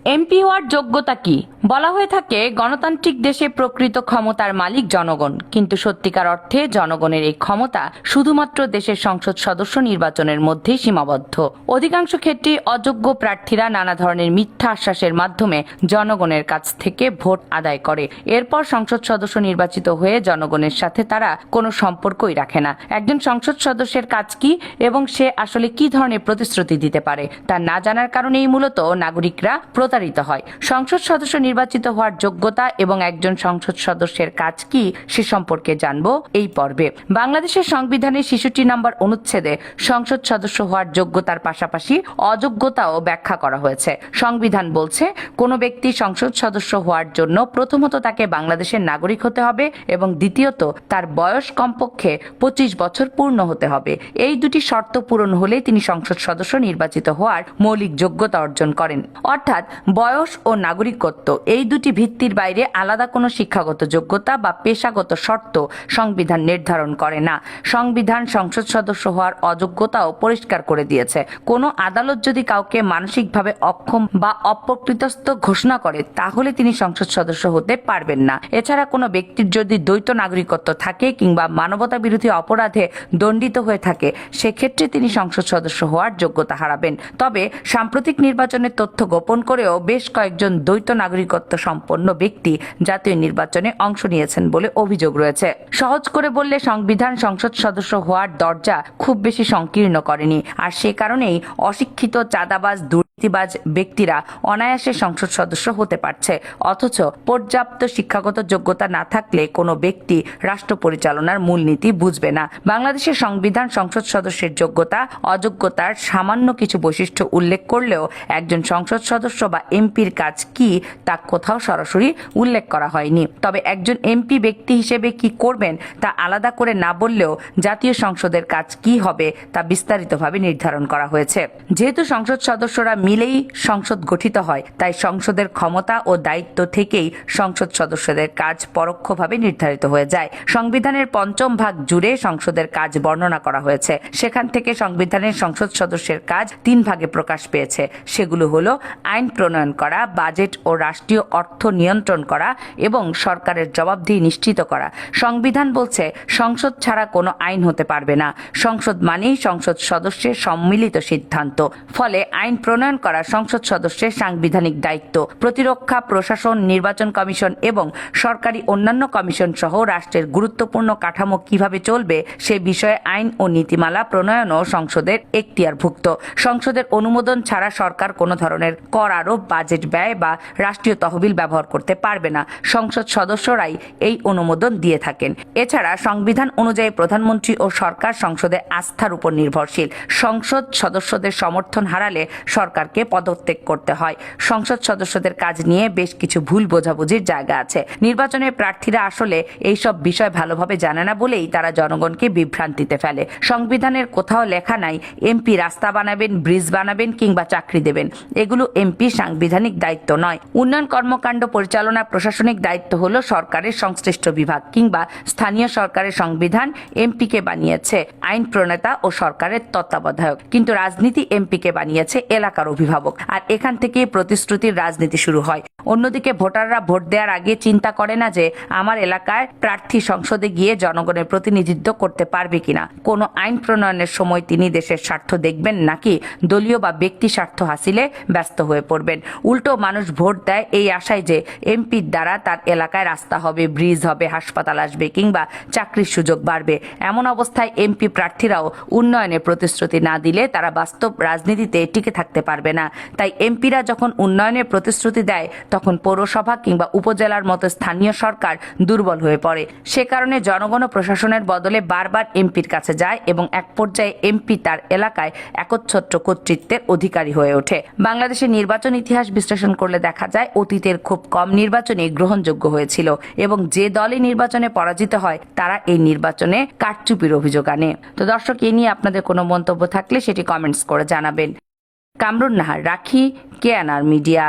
MP হওয়ার যোগ্যতা কি? বলা হয়ে থাকে গণতান্ত্রিক দেশে প্রকৃত ক্ষমতার মালিক জনগণ, কিন্তু সত্যিকার অর্থে জনগণের এই ক্ষমতা শুধুমাত্র দেশের সংসদ সদস্য নির্বাচনের মধ্যেই সীমাবদ্ধ। অধিকাংশ ক্ষেত্রে অযোগ্য প্রার্থীরা নানা ধরনের মিথ্যা আশ্বাসের মাধ্যমে জনগণের কাছ থেকে ভোট আদায় করে। এরপর সংসদ সদস্য নির্বাচিত হয়ে জনগণের সাথে তারা কোনো সম্পর্কই রাখে না। একজন সংসদ সদস্যের কাজ কি এবং সে আসলে কি ধরনের প্রতিশ্রুতি দিতে পারে তা না জানার কারণেই মূলত নাগরিকরা প্রতারিত হয়। সংসদ সদস্য নির্বাচিত হওয়ার যোগ্যতা এবং একজন সংসদ সদস্যের কাজ কি সে সম্পর্কে জানবো এই পর্বে। বাংলাদেশের সংবিধানের ৬৬ নম্বর অনুচ্ছেদে সংসদ সদস্য হওয়ার যোগ্যতার পাশাপাশি অযোগ্যতাও ব্যাখ্যা করা হয়েছে। সংবিধান বলছে কোনো ব্যক্তি সংসদ সদস্য হওয়ার জন্য প্রথমত তাকে বাংলাদেশের নাগরিক হতে হবে এবং দ্বিতীয়ত তার বয়স কমপক্ষে ২৫ বছর পূর্ণ হতে হবে। এই দুটি শর্ত পূরণ হলে তিনি সংসদ সদস্য নির্বাচিত হওয়ার মৌলিক যোগ্যতা অর্জন করেন। অর্থাৎ বয়স ও নাগরিকত্ব এই দুটি ভিত্তির বাইরে আলাদা কোনো শিক্ষাগত যোগ্যতা বা পেশাগত শর্ত সংবিধান নির্ধারণ করে না। সংবিধান সংসদ সদস্য হওয়ার অযোগ্যতাও পরিষ্কার করে দিয়েছে। কোনো আদালত যদি কাউকে মানসিকভাবে অক্ষম বা অপ্রকৃতস্থ ঘোষণা করে তাহলে তিনি সংসদ সদস্য হতে পারবেন না। এছাড়া কোনো ব্যক্তির যদি দ্বৈত নাগরিকত্ব থাকে কিংবা মানবতা বিরোধী অপরাধে দণ্ডিত হয়ে থাকে সেক্ষেত্রে তিনি সংসদ সদস্য হওয়ার যোগ্যতা হারাবেন। তবে সাম্প্রতিক নির্বাচনের তথ্য গোপন করেও বেশ কয়েকজন দ্বৈত নাগরিকত্ব সম্পন্ন ব্যক্তি জাতীয় নির্বাচনে অংশ নিয়েছেন বলে অভিযোগ রয়েছে। সহজ করে বললে সংবিধান সংসদ সদস্য হওয়ার দরজা খুব বেশি সংকীর্ণ করেনি, আর সে কারণেই অশিক্ষিত, চাঁদাবাজ, দুর্নীতিবাজ ব্যক্তিরা অনায়াসে সংসদ সদস্য হতে পারছে। অথচ পর্যাপ্ত শিক্ষাগত যোগ্যতা না থাকলে কোনো ব্যক্তি রাষ্ট্র পরিচালনার মূলনীতি বুঝবে না। বাংলাদেশের সংবিধান সংসদ সদস্যের যোগ্যতা অযোগ্যতার সামান্য কিছু বৈশিষ্ট্য উল্লেখ করলেও একজন সংসদ সদস্য বা এমপির কাজ কি তা কোথাও সরাসরি উল্লেখ করা হয়নি। তবে একজন এমপি ব্যক্তি হিসেবে কি করবেন তা আলাদা করে না বললেও জাতীয় সংসদের কাজ কি হবে তা বিস্তারিতভাবে নির্ধারণ করা হয়েছে। যেহেতু সংসদ সদস্যরা মিলেই সংসদ গঠিত হয়, তাই সংসদের ক্ষমতা ও দায়িত্ব থেকেই সংসদ সদস্যদের কাজ পরোক্ষভাবে নির্ধারিত হয়ে যায়। সংবিধানের ৫ম ভাগ জুড়ে সংসদের কাজ বর্ণনা করা হয়েছে। সেখান থেকে সংবিধানের সংসদ সদস্যের কাজ ৩ ভাগে প্রকাশ পেয়েছে। সেগুলো হলো আইন প্রণয়ন করা, বাজেট ও রাষ্ট্রীয় অর্থ নিয়ন্ত্রণ করা এবং সরকারের জবাবদিহি নিশ্চিত করা। সংবিধান বলছে সংসদ ছাড়া কোনো আইন হতে পারবে না। সংসদ মানেই সংসদ সদস্যের সম্মিলিত সিদ্ধান্ত। ফলে আইন প্রণয়ন করা সংসদ সদস্যের সাংবিধানিক দায়িত্ব। প্রতিরক্ষা, প্রশাসন, নির্বাচন কমিশন এবং সরকারি অন্যান্য কমিশন সহ রাষ্ট্রের গুরুত্বপূর্ণ কাঠামো কিভাবে চলবে সে বিষয়ে আইন ও নীতিমালা প্রণয়নও সংসদের এখতিয়ারভুক্ত। সংসদের অনুমোদন ছাড়া সরকার কোনো ধরনের কর আরোপ, বাজেট ব্যয় বা রাষ্ট্রীয় তহবিল ব্যবহার করতে পারবে না। সংসদ সদস্যরাই এই অনুমোদন দিয়ে থাকেন। এছাড়া সংবিধান অনুযায়ী প্রধানমন্ত্রী ও সরকার সংসদে আস্থার উপর নির্ভরশীল। সংসদ সদস্যদের সমর্থন হারালে সরকারকে পদত্যাগ করতে হয়। সংসদ সদস্যদের কাজ নিয়ে বেশ কিছু ভুল বোঝাবুঝির জায়গা আছে। নির্বাচনের প্রার্থীরা আসলে এইসব বিষয় ভালোভাবে জানে না বলেই তারা জনগণকে বিভ্রান্তিতে ফেলে। সংবিধানের কোথাও লেখা নাই এমপি রাস্তা বানাবেন, ব্রিজ বানাবেন কিংবা চাকরি দেবেন। এগুলো এমপি সাংবিধানিক দায়িত্ব নয়। উন্নয়ন কর্মকাণ্ড পরিচালনা প্রশাসনিক দায়িত্ব হলো সরকারের সংশ্লিষ্ট বিভাগ কিংবা স্থানীয় সরকারের। সংবিধান এমপিকে বানিয়েছে আইন প্রণেতা ও সরকারের তত্ত্বাবধায়ক, কিন্তু রাজনীতি এমপিকে বানিয়েছে এলাকার অভিভাবক। আর এখান থেকেই প্রতিশ্রুতির রাজনীতি শুরু হয়। অন্যদিকে ভোটাররা ভোট দেওয়ার আগে চিন্তা করে না যে আমার এলাকার প্রার্থী সংসদে গিয়ে জনগণের প্রতিনিধিত্ব করতে পারবে কিনা। কোনো আইন প্রণয়নের সময় তিনি দেশের স্বার্থ দেখবেন নাকি দলীয় বা ব্যক্তি স্বার্থ হাসিলে ব্যস্ত হয়ে পড়বেন। উল্টো মানুষ ভোট দেয় এই আশায় যে এমপির দ্বারা তার এলাকায় রাস্তা হবে, ব্রিজ হবে, হাসপাতাল আসবে কিংবা চাকরির সুযোগ বাড়বে। এমন অবস্থায় এমপি প্রার্থীরাও উন্নয়নের প্রতিশ্রুতি না দিলে তারা বাস্তব রাজনীতিতে টিকে থাকতে পারবে না। তাই এমপিরা যখন উন্নয়নের প্রতিশ্রুতি দেয় তখন পৌরসভা কিংবা উপজেলার মতো স্থানীয় সরকার দুর্বল হয়ে পড়ে। সে কারণে জনগণ ও প্রশাসনের বদলে বারবার এমপির কাছে যায় এবং এক পর্যায়ে এমপি তার এলাকায় একচ্ছত্র কর্তৃত্বের অধিকারী হয়ে ওঠে। বাংলাদেশের নির্বাচন ইতিহাস বিশ্লেষণ করলে দেখা যায় অতীতের খুব কম নির্বাচনই গ্রহণযোগ্য হয়েছিল এবং যে দলই নির্বাচনে পরাজিত হয় তারা এই নির্বাচনে কারচুপির অভিযোগ আনে। তো দর্শক, এ নিয়ে আপনাদের কোনো মন্তব্য থাকলে সেটি কমেন্টস করে জানাবেন। কামরুন নাহার, রাখি, কেএনআর মিডিয়া।